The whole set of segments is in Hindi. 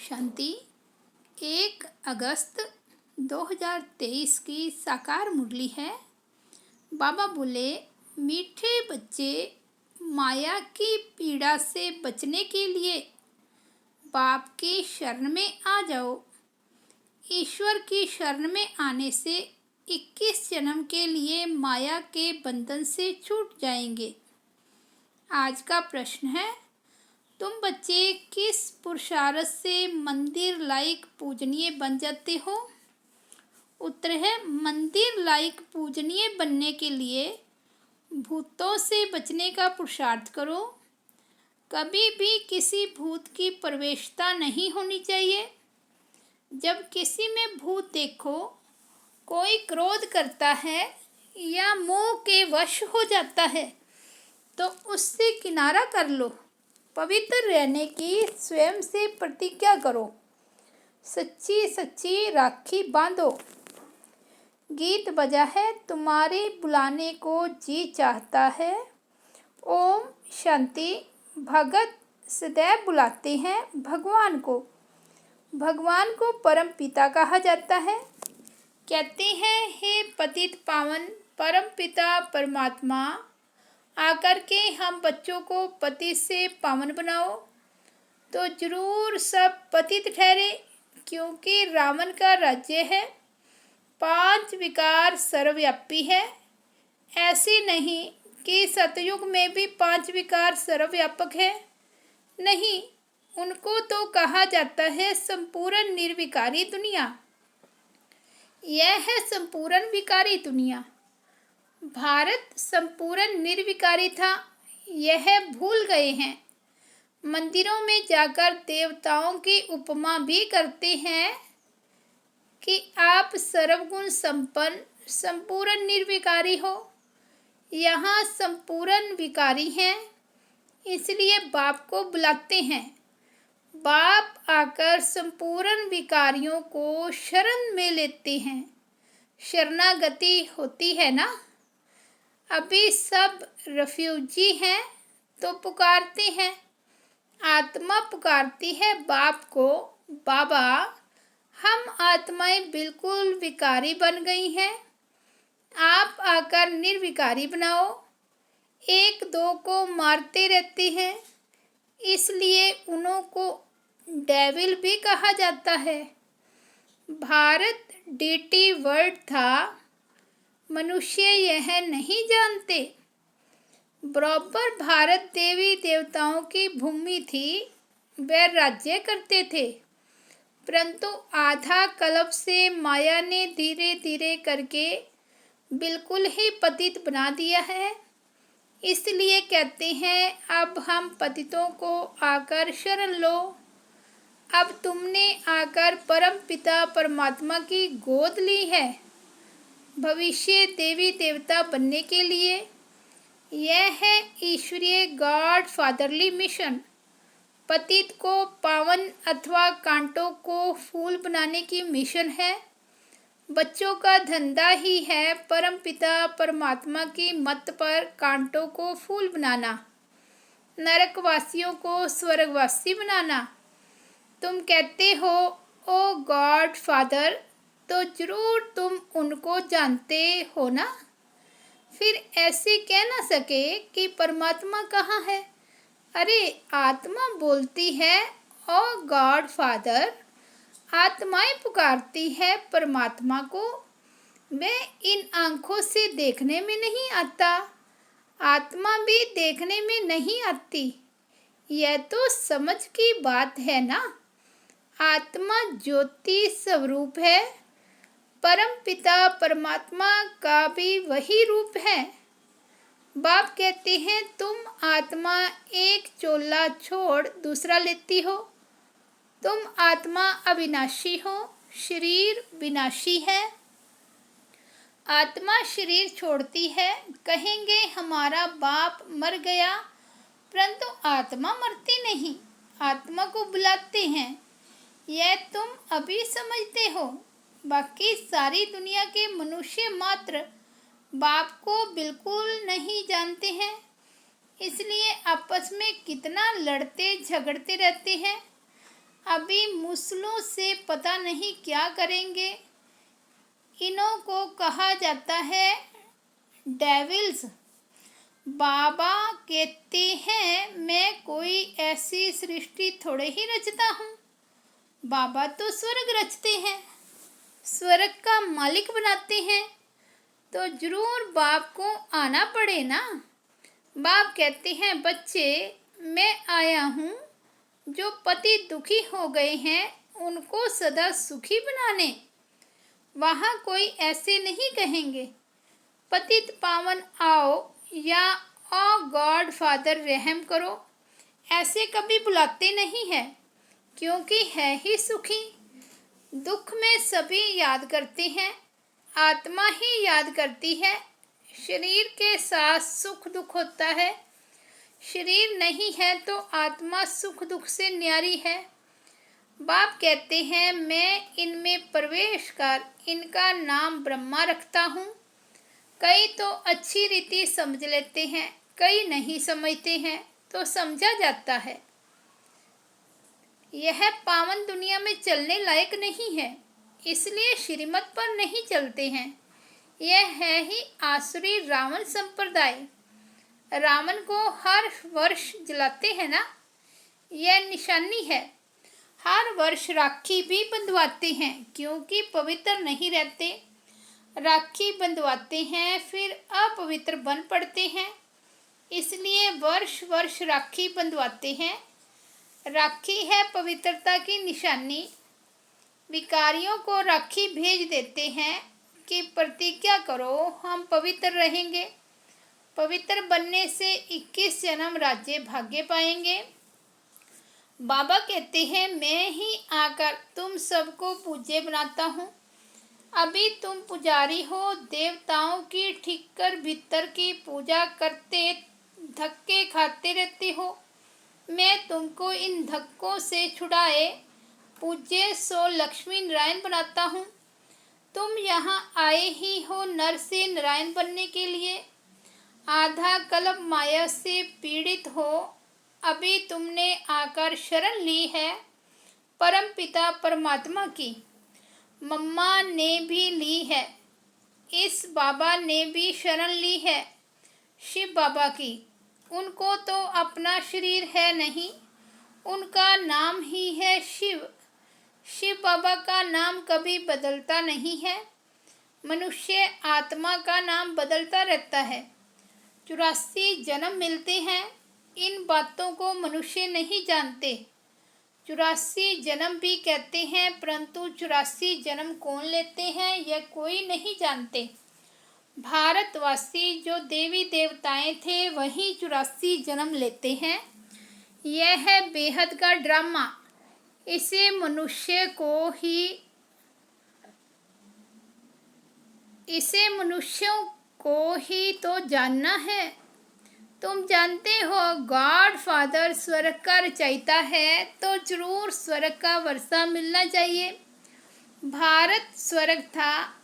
शांति 1 अगस्त 2023 की साकार मुरली है। बाबा बोले, मीठे बच्चे, माया की पीड़ा से बचने के लिए बाप की शरण में आ जाओ। ईश्वर की शरण में आने से 21 जन्म के लिए माया के बंधन से छूट जाएंगे। आज का प्रश्न है, तुम बच्चे किस पुरुषार्थ से मंदिर लायक पूजनीय बन जाते हो? उत्तर है, मंदिर लायक पूजनीय बनने के लिए भूतों से बचने का पुरुषार्थ करो। कभी भी किसी भूत की प्रवेशता नहीं होनी चाहिए। जब किसी में भूत देखो, कोई क्रोध करता है या मोह के वश हो जाता है तो उससे किनारा कर लो। पवित्र रहने की स्वयं से प्रतिज्ञा करो। सच्ची सच्ची राखी बांधो। गीत बजा है, तुम्हारे बुलाने को जी चाहता है। ओम शांति। भगत सदैव बुलाते हैं भगवान को। भगवान को परम पिता कहा जाता है। कहते हैं, हे पतित पावन परम पिता परमात्मा, आकर के हम बच्चों को पतित से पावन बनाओ। तो जरूर सब पतित ठहरे, क्योंकि रावण का राज्य है। 5 विकार सर्वव्यापी है। ऐसे नहीं कि सतयुग में भी 5 विकार सर्वव्यापक है। नहीं, उनको तो कहा जाता है संपूर्ण निर्विकारी दुनिया। यह है संपूर्ण विकारी दुनिया। भारत संपूर्ण निर्विकारी था, यह भूल गए हैं। मंदिरों में जाकर देवताओं की उपमा भी करते हैं कि आप सर्वगुण संपन्न संपूर्ण निर्विकारी हो। यहाँ संपूर्ण विकारी हैं, इसलिए बाप को बुलाते हैं। बाप आकर संपूर्ण विकारियों को शरण में लेते हैं। शरणागति होती है ना। अभी सब रिफ्यूजी हैं तो पुकारते हैं। आत्मा पुकारती है बाप को, बाबा हम आत्माएं बिल्कुल विकारी बन गई हैं, आप आकर निर्विकारी बनाओ। 1-2 को मारते रहते हैं, इसलिए उन्हों को डेविल भी कहा जाता है। भारत डीटी वर्ल्ड था, मनुष्य यह नहीं जानते। बराबर भारत देवी देवताओं की भूमि थी, वे राज्य करते थे। परंतु आधा कल्प से माया ने धीरे धीरे करके बिल्कुल ही पतित बना दिया है। इसलिए कहते हैं, अब हम पतितों को आकर शरण लो। अब तुमने आकर परम पिता परमात्मा की गोद ली है भविष्य देवी देवता बनने के लिए। यह है ईश्वरीय गॉड फादरली मिशन। पतित को पावन अथवा कांटों को फूल बनाने की मिशन है। बच्चों का धंधा ही है परम पिता परमात्मा की मत पर कांटों को फूल बनाना, नरकवासियों को स्वर्गवासी बनाना। तुम कहते हो, ओ गॉड फादर, तो जरूर तुम उनको जानते हो ना। फिर ऐसे कह ना सके कि परमात्मा कहाँ है। अरे आत्मा बोलती है, ओ गॉड फादर। आत्माएं पुकारती है परमात्मा को। मैं इन आँखों से देखने में नहीं आता, आत्मा भी देखने में नहीं आती। यह तो समझ की बात है ना। आत्मा ज्योति स्वरूप है, परम पिता परमात्मा का भी वही रूप है। बाप कहते हैं, तुम आत्मा एक चोला छोड़ दूसरा लेती हो। तुम आत्मा अविनाशी हो, शरीर विनाशी है। आत्मा शरीर छोड़ती है, कहेंगे हमारा बाप मर गया, परंतु आत्मा मरती नहीं। आत्मा को बुलाते हैं। यह तुम अभी समझते हो। बाकी सारी दुनिया के मनुष्य मात्र बाप को बिल्कुल नहीं जानते हैं, इसलिए आपस में कितना लड़ते झगड़ते रहते हैं। अभी मूसलों से पता नहीं क्या करेंगे। इन्हों को कहा जाता है डेविल्स। बाबा कहते हैं मैं कोई ऐसी सृष्टि थोड़े ही रचता हूँ। बाबा तो स्वर्ग रचते हैं, स्वर्ग का मालिक बनाते हैं, तो जरूर बाप को आना पड़े ना। बाप कहते हैं बच्चे मैं आया हूँ जो पति दुखी हो गए हैं उनको सदा सुखी बनाने। वहाँ कोई ऐसे नहीं कहेंगे पतित पावन आओ या ओ गॉड फादर रहम करो, ऐसे कभी बुलाते नहीं है, क्योंकि है ही सुखी। दुख में सभी याद करते हैं, आत्मा ही याद करती है। शरीर के साथ सुख दुख होता है, शरीर नहीं है तो आत्मा सुख दुख से न्यारी है। बाप कहते हैं मैं इनमें प्रवेश कर इनका नाम ब्रह्मा रखता हूँ। कई तो अच्छी रीति समझ लेते हैं, कई नहीं समझते हैं, तो समझा जाता है। यह पावन दुनिया में चलने लायक नहीं है, इसलिए श्रीमत पर नहीं चलते हैं। यह है ही आसुरी रावण संप्रदाय। रावण को हर वर्ष जलाते हैं ना, यह निशानी है। हर वर्ष राखी भी बंधवाते हैं, क्योंकि पवित्र नहीं रहते। राखी बंधवाते हैं फिर अपवित्र बन पड़ते हैं, इसलिए वर्ष वर्ष राखी बंधवाते हैं। राखी है पवित्रता की निशानी। विकारियों को राखी भेज देते हैं कि प्रतिज्ञा करो हम पवित्र रहेंगे। पवित्र बनने से 21 जन्म राज्य भाग्य पाएंगे। बाबा कहते हैं मैं ही आकर तुम सबको पूज्य बनाता हूँ। अभी तुम पुजारी हो, देवताओं की ठिक्कर भीतर की पूजा करते धक्के खाते रहते हो। मैं तुमको इन धक्कों से छुड़ाए पूज्य सो लक्ष्मी नारायण बनाता हूँ। तुम यहाँ आए ही हो नर से नारायण बनने के लिए। आधा कल्प माया से पीड़ित हो, अभी तुमने आकर शरण ली है परम पिता परमात्मा की। मम्मा ने भी ली है, इस बाबा ने भी शरण ली है शिव बाबा की। उनको तो अपना शरीर है नहीं, उनका नाम ही है शिव। शिव बाबा का नाम कभी बदलता नहीं है। मनुष्य आत्मा का नाम बदलता रहता है। 84 जन्म मिलते हैं, इन बातों को मनुष्य नहीं जानते। 84 जन्म भी कहते हैं, परंतु 84 जन्म कौन लेते हैं यह कोई नहीं जानते। भारतवासी जो देवी देवताएं थे वही 84 जन्म लेते हैं। यह है बेहद का ड्रामा। इसे मनुष्यों को ही तो जानना है। तुम जानते हो गॉड फादर स्वर्ग का रचयिता है, तो जरूर स्वर्ग का वर्षा मिलना चाहिए। भारत स्वर्ग था,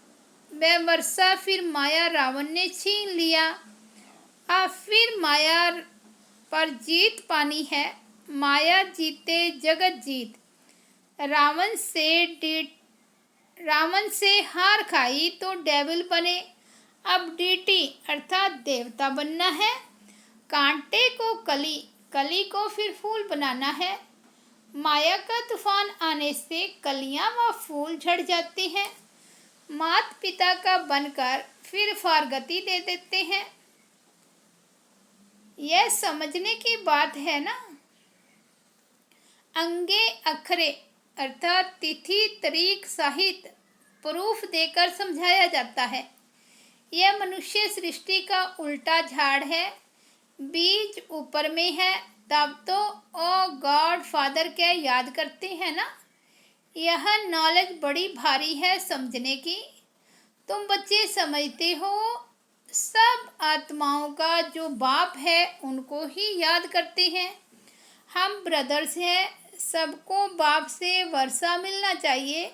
वह वर्षा फिर माया रावण ने छीन लिया। अब फिर माया पर जीत पानी है। माया जीते जगत जीत। रावण से हार खाई तो डेविल बने। अब डीटी अर्थात देवता बनना है। कांटे को कली, कली को फिर फूल बनाना है। माया का तूफान आने से कलियां व फूल झड़ जाते हैं। माता पिता का बनकर फिर फारगति दे देते हैं। यह समझने की बात है ना। अंगे अखरे अर्थात तिथि तारीख साहित्य प्रूफ देकर समझाया जाता है। यह मनुष्य सृष्टि का उल्टा झाड़ है। बीज ऊपर में है, तब तो ओ गॉड फादर क्या याद करते हैं ना। यह नॉलेज बड़ी भारी है समझने की। तुम बच्चे समझते हो सब आत्माओं का जो बाप है उनको ही याद करते हैं। हम ब्रदर्स हैं, सबको बाप से वर्षा मिलना चाहिए,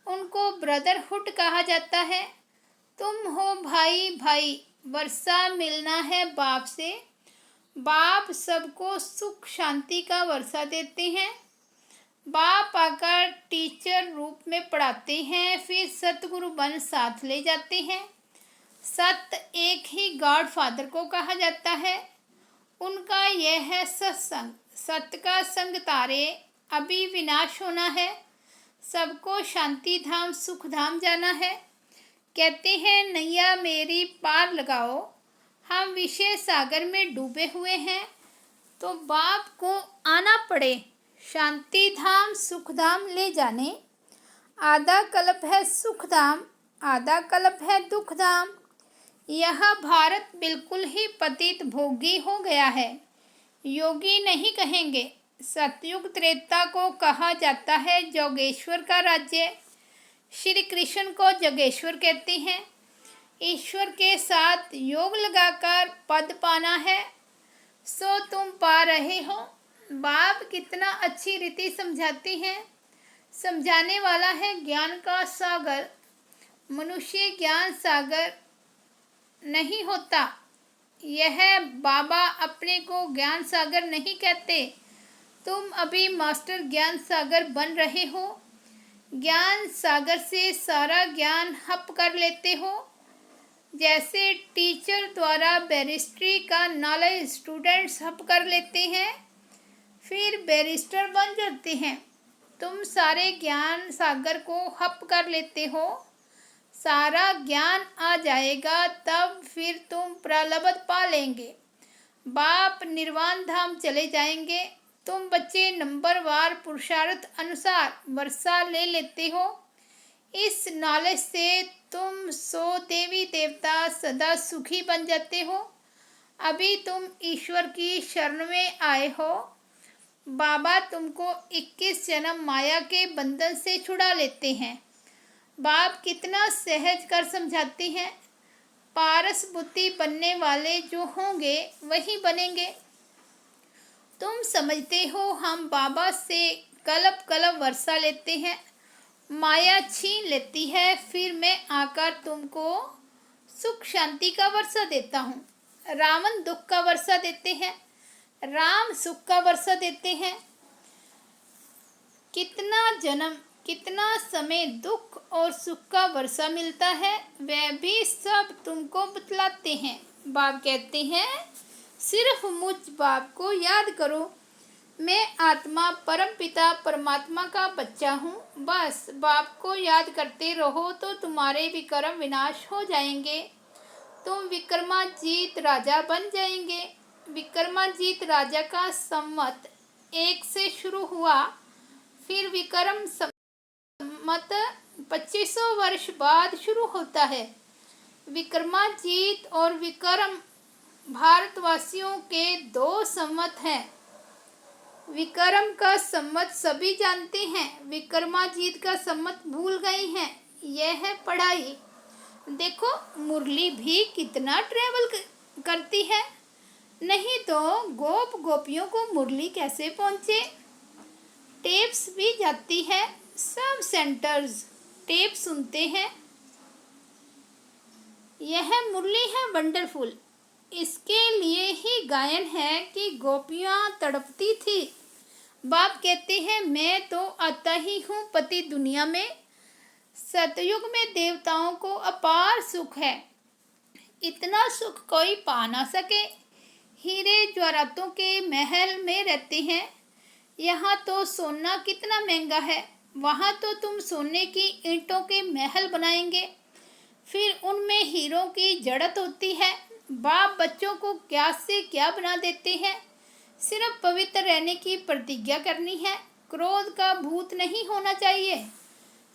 उनको ब्रदरहुड कहा जाता है। तुम हो भाई भाई, वर्षा मिलना है बाप से। बाप सबको सुख शांति का वर्षा देते हैं। बाप आकर टीचर रूप में पढ़ाते हैं, फिर सतगुरु बन साथ ले जाते हैं। सत एक ही गॉड फादर को कहा जाता है। उनका यह है सत्संग। सत्य का संग तारे, अभी विनाश होना है। सबको शांति धाम सुख धाम जाना है। कहते हैं नैया मेरी पार लगाओ, हम विषय सागर में डूबे हुए हैं। तो बाप को आना पड़े शांति धाम सुख धाम ले जाने। आधा कल्प है सुख धाम, आधा कल्प है दुख धाम। यह भारत बिल्कुल ही पतित भोगी हो गया है। योगी नहीं कहेंगे। सतयुग त्रेता को कहा जाता है जोगेश्वर का राज्य। श्री कृष्ण को जोगेश्वर कहते हैं। ईश्वर के साथ योग लगाकर पद पाना है, सो तुम पा रहे हो। बाप कितना अच्छी रीति समझाते हैं। समझाने वाला है ज्ञान का सागर। मनुष्य ज्ञान सागर नहीं होता। यह बाबा अपने को ज्ञान सागर नहीं कहते। तुम अभी मास्टर ज्ञान सागर बन रहे हो। ज्ञान सागर से सारा ज्ञान हप कर लेते हो। जैसे टीचर द्वारा बैरिस्ट्री का नॉलेज स्टूडेंट्स हप कर लेते हैं, फिर बैरिस्टर बन जाते हैं। तुम सारे ज्ञान सागर को हप कर लेते हो। सारा ज्ञान आ जाएगा, तब फिर तुम प्रलब्ध पा लेंगे। बाप निर्वाण धाम चले जाएंगे। तुम बच्चे नंबरवार पुरुषार्थ अनुसार वर्षा ले लेते हो। इस नॉलेज से तुम 100 देवी देवता सदा सुखी बन जाते हो। अभी तुम ईश्वर की शरण में आए हो। बाबा तुमको 21 जन्म माया के बंधन से छुड़ा लेते हैं। बाप कितना सहज कर समझाते हैं। पारस बुद्धि बनने वाले जो होंगे वही बनेंगे। तुम समझते हो हम बाबा से कल्प कल्प वर्षा लेते हैं, माया छीन लेती है, फिर मैं आकर तुमको सुख शांति का वर्षा देता हूँ। रावण दुख का वर्षा देते हैं, राम सुख का वर्षा देते हैं। कितना जन्म कितना समय दुख और सुख का वर्षा मिलता है, वह भी सब तुमको बतलाते हैं। बाप कहते हैं सिर्फ मुझ बाप को याद करो। मैं आत्मा परम पिता परमात्मा का बच्चा हूँ। बस बाप को याद करते रहो तो तुम्हारे विक्रम विनाश हो जाएंगे। तुम विक्रमाजीत राजा बन जाएंगे। विक्रमाजीत राजा का संवत 1 से शुरू हुआ, फिर विक्रम संवत 2500 वर्ष बाद शुरू होता है। विक्रमाजीत और विक्रम भारतवासियों के 2 संवत हैं। विक्रम का संवत सभी जानते हैं, विक्रमाजीत का संवत भूल गए हैं। यह है पढ़ाई। देखो मुरली भी कितना ट्रेवल करती है, नहीं तो गोप गोपियों को मुरली कैसे पहुँचे। टेप्स भी जाती है, सब सेंटर्स टेप सुनते हैं। यह मुरली है वंडरफुल। इसके लिए ही गायन है कि गोपियाँ तड़पती थी। बाप कहते हैं मैं तो आता ही हूँ पति दुनिया में। सतयुग में देवताओं को अपार सुख है, इतना सुख कोई पा ना सके। हीरे जवाहरातों के महल में रहते हैं। यहाँ तो सोना कितना महंगा है, वहाँ तो तुम सोने की ईंटों के महल बनाएंगे, फिर उनमें हीरों की जड़त होती है। बाप बच्चों को क्या से क्या बना देते हैं। सिर्फ पवित्र रहने की प्रतिज्ञा करनी है। क्रोध का भूत नहीं होना चाहिए।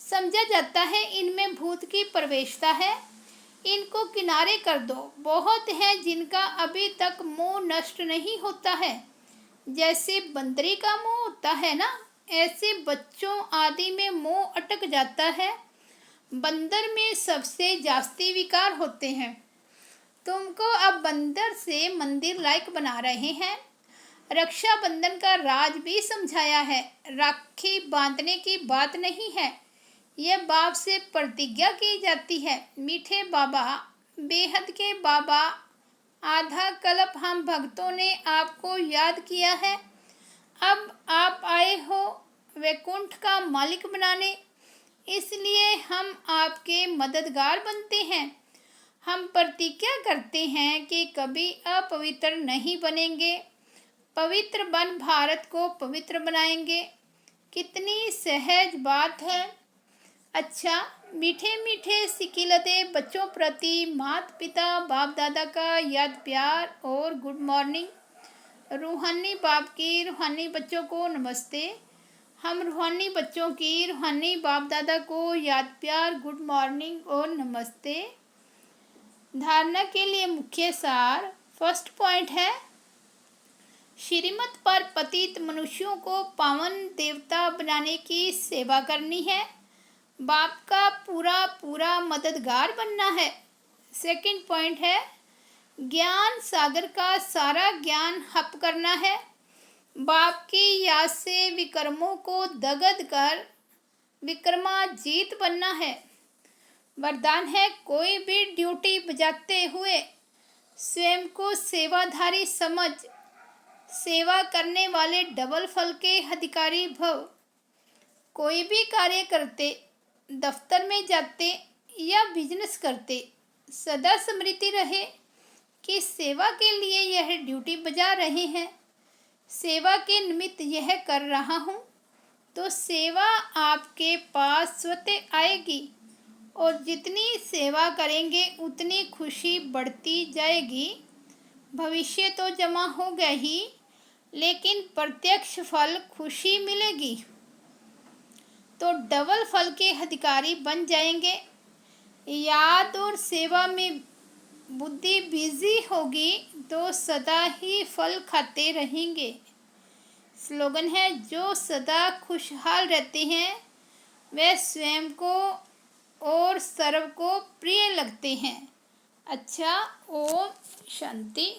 समझा जाता है इनमें भूत की प्रवेशता है, इनको किनारे कर दो। बहुत हैं जिनका अभी तक मोह नष्ट नहीं होता है। जैसे बंदरी का मोह होता है ना, ऐसे बच्चों आदि में मोह अटक जाता है। बंदर में सबसे जास्ती विकार होते हैं। तुमको अब बंदर से मंदिर लायक बना रहे हैं। रक्षाबंधन का राज भी समझाया है। राखी बांधने की बात नहीं है, यह बाप से प्रतिज्ञा की जाती है। मीठे बाबा, बेहद के बाबा, आधा कल्प हम भक्तों ने आपको याद किया है। अब आप आए हो वैकुंठ का मालिक बनाने, इसलिए हम आपके मददगार बनते हैं। हम प्रतिज्ञा करते हैं कि कभी अपवित्र नहीं बनेंगे, पवित्र बन भारत को पवित्र बनाएंगे। कितनी सहज बात है। अच्छा, मीठे मीठे सिकिलते बच्चों प्रति माता पिता बाप दादा का याद प्यार और गुड मॉर्निंग। रूहानी बाप की रूहानी बच्चों को नमस्ते। हम रूहानी बच्चों की रूहानी बाप दादा को याद प्यार गुड मॉर्निंग और नमस्ते। धारणा के लिए मुख्य सार। फर्स्ट पॉइंट है, श्रीमत पर पतित मनुष्यों को पावन देवता बनाने की सेवा करनी है। बाप का पूरा पूरा मददगार बनना है। सेकंड पॉइंट है, ज्ञान सागर का सारा ज्ञान हप करना है। बाप की याद से विक्रमों को दगद कर विक्रमाजीत बनना है। वरदान है, कोई भी ड्यूटी बजाते हुए स्वयं को सेवाधारी समझ सेवा करने वाले डबल फल के अधिकारी भव। कोई भी कार्य करते, दफ्तर में जाते या बिजनेस करते, सदा स्मृति रहे कि सेवा के लिए यह ड्यूटी बजा रहे हैं, सेवा के निमित्त यह कर रहा हूँ, तो सेवा आपके पास स्वतः आएगी और जितनी सेवा करेंगे उतनी खुशी बढ़ती जाएगी। भविष्य तो जमा होगा ही, लेकिन प्रत्यक्ष फल खुशी मिलेगी तो डबल फल के अधिकारी बन जाएंगे। याद और सेवा में बुद्धि बिजी होगी तो सदा ही फल खाते रहेंगे। स्लोगन है, जो सदा खुशहाल रहते हैं वे स्वयं को और सर्व को प्रिय लगते हैं। अच्छा, ओम शांति।